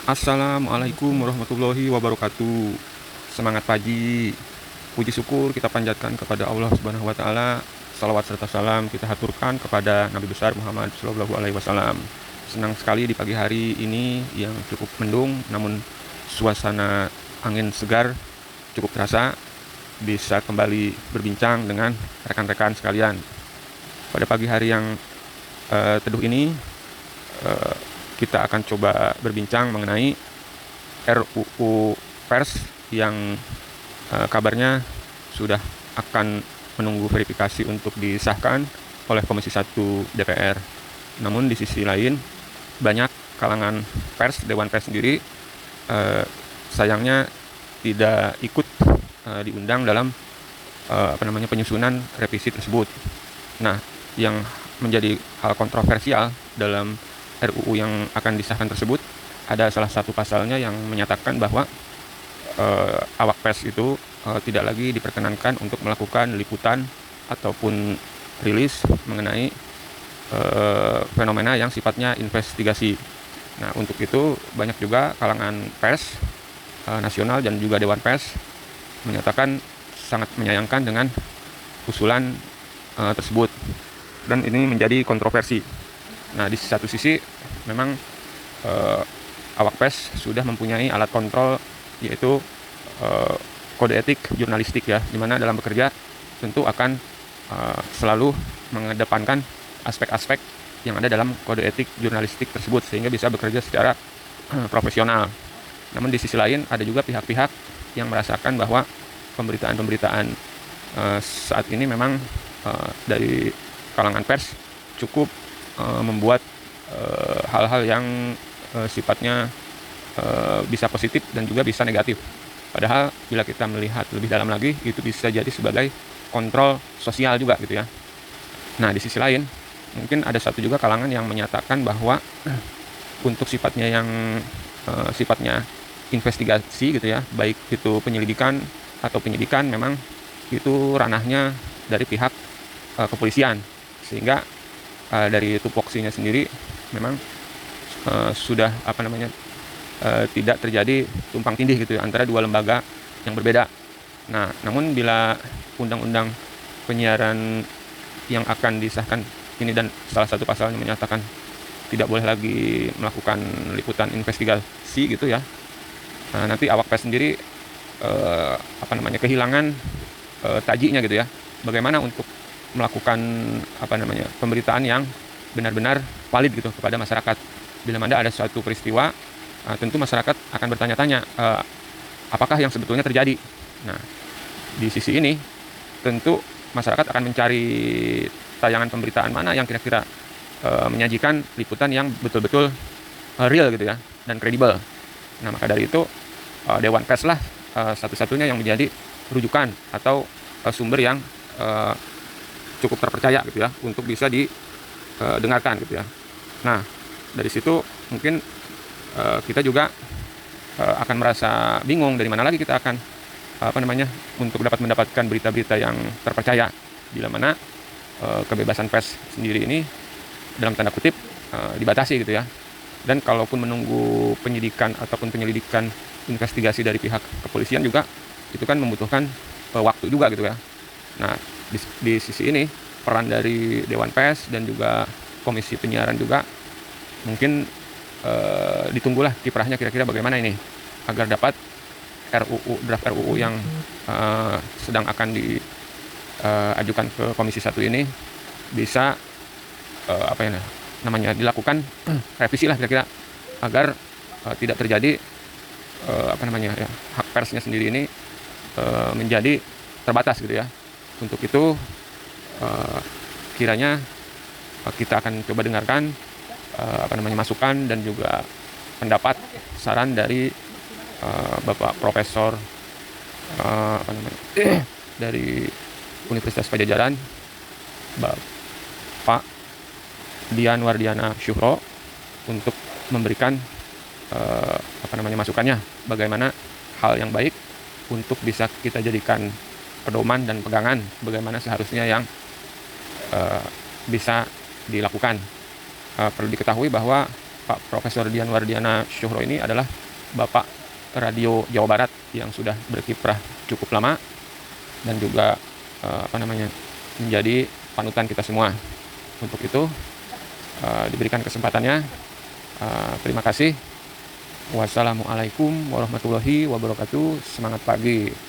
Assalamualaikum warahmatullahi wabarakatuh. Semangat pagi. Puji syukur kita panjatkan kepada Allah Subhanahu wa taala. Salawat serta salam kita haturkan kepada Nabi besar Muhammad sallallahu alaihi wasallam. Senang sekali di pagi hari ini yang cukup mendung, namun suasana angin segar cukup terasa, bisa kembali berbincang dengan rekan-rekan sekalian. Pada pagi hari yang teduh ini, eh, kita akan coba berbincang mengenai RUU Pers yang kabarnya sudah akan menunggu verifikasi untuk disahkan oleh Komisi 1 DPR. Namun di sisi lain, banyak kalangan pers, Dewan Pers sendiri, sayangnya tidak ikut diundang dalam penyusunan revisi tersebut. Nah, yang menjadi hal kontroversial dalam RUU yang akan disahkan tersebut, ada salah satu pasalnya yang menyatakan bahwa awak pers itu tidak lagi diperkenankan untuk melakukan liputan ataupun rilis mengenai fenomena yang sifatnya investigasi. Nah, untuk itu banyak juga kalangan pers nasional dan juga Dewan Pers menyatakan sangat menyayangkan dengan usulan tersebut, dan ini menjadi kontroversi. Nah, di satu sisi memang awak pers sudah mempunyai alat kontrol, yaitu kode etik jurnalistik ya, di mana dalam bekerja tentu akan selalu mengedepankan aspek-aspek yang ada dalam kode etik jurnalistik tersebut sehingga bisa bekerja secara profesional. Namun di sisi lain ada juga pihak-pihak yang merasakan bahwa pemberitaan-pemberitaan saat ini memang dari kalangan pers cukup membuat hal-hal yang sifatnya bisa positif dan juga bisa negatif. Padahal bila kita melihat lebih dalam lagi, itu bisa jadi sebagai kontrol sosial juga gitu ya. Nah, di sisi lain mungkin ada satu juga kalangan yang menyatakan bahwa untuk sifatnya yang sifatnya investigasi gitu ya, baik itu penyelidikan atau penyidikan, memang itu ranahnya dari pihak kepolisian, sehingga dari tupoksinya sendiri memang sudah tidak terjadi tumpang tindih gitu ya, antara dua lembaga yang berbeda. Nah, namun bila undang-undang penyiaran yang akan disahkan ini dan salah satu pasalnya menyatakan tidak boleh lagi melakukan liputan investigasi gitu ya, nanti awak pers sendiri kehilangan tajinya gitu ya. Bagaimana untuk melakukan pemberitaan yang benar-benar valid gitu kepada masyarakat. Bila mana ada suatu peristiwa, tentu masyarakat akan bertanya-tanya apakah yang sebetulnya terjadi. Nah, di sisi ini tentu masyarakat akan mencari tayangan pemberitaan mana yang kira-kira menyajikan liputan yang betul-betul real gitu ya dan kredibel. Nah, maka dari itu Dewan Pers lah satu-satunya yang menjadi rujukan atau sumber yang cukup terpercaya gitu ya untuk bisa didengarkan gitu ya. Nah, dari situ mungkin kita juga akan merasa bingung dari mana lagi kita akan untuk dapat mendapatkan berita-berita yang terpercaya, bila mana kebebasan pers sendiri ini dalam tanda kutip dibatasi gitu ya. Dan kalaupun menunggu penyidikan ataupun penyelidikan investigasi dari pihak kepolisian juga, itu kan membutuhkan waktu juga gitu ya. Nah, di sisi ini peran dari Dewan Pers dan juga Komisi Penyiaran juga mungkin ditunggulah kiprahnya kira-kira bagaimana ini agar dapat draft RUU yang sedang akan diajukan ke Komisi 1 ini bisa dilakukan revisi lah kira-kira agar tidak terjadi hak persnya sendiri ini menjadi terbatas gitu ya. Untuk itu kiranya kita akan coba dengarkan masukan dan juga pendapat saran dari Bapak Profesor dari Universitas Pajajaran, Bapak Dian Wardiana Syuhro, untuk memberikan masukannya bagaimana hal yang baik untuk bisa kita jadikan pedoman dan pegangan bagaimana seharusnya yang bisa dilakukan. Perlu diketahui bahwa Pak Profesor Dian Wardiana Syuhro ini adalah Bapak Radio Jawa Barat yang sudah berkiprah cukup lama dan juga menjadi panutan kita semua. Untuk itu diberikan kesempatannya. Terima kasih. Wassalamualaikum warahmatullahi wabarakatuh. Semangat pagi.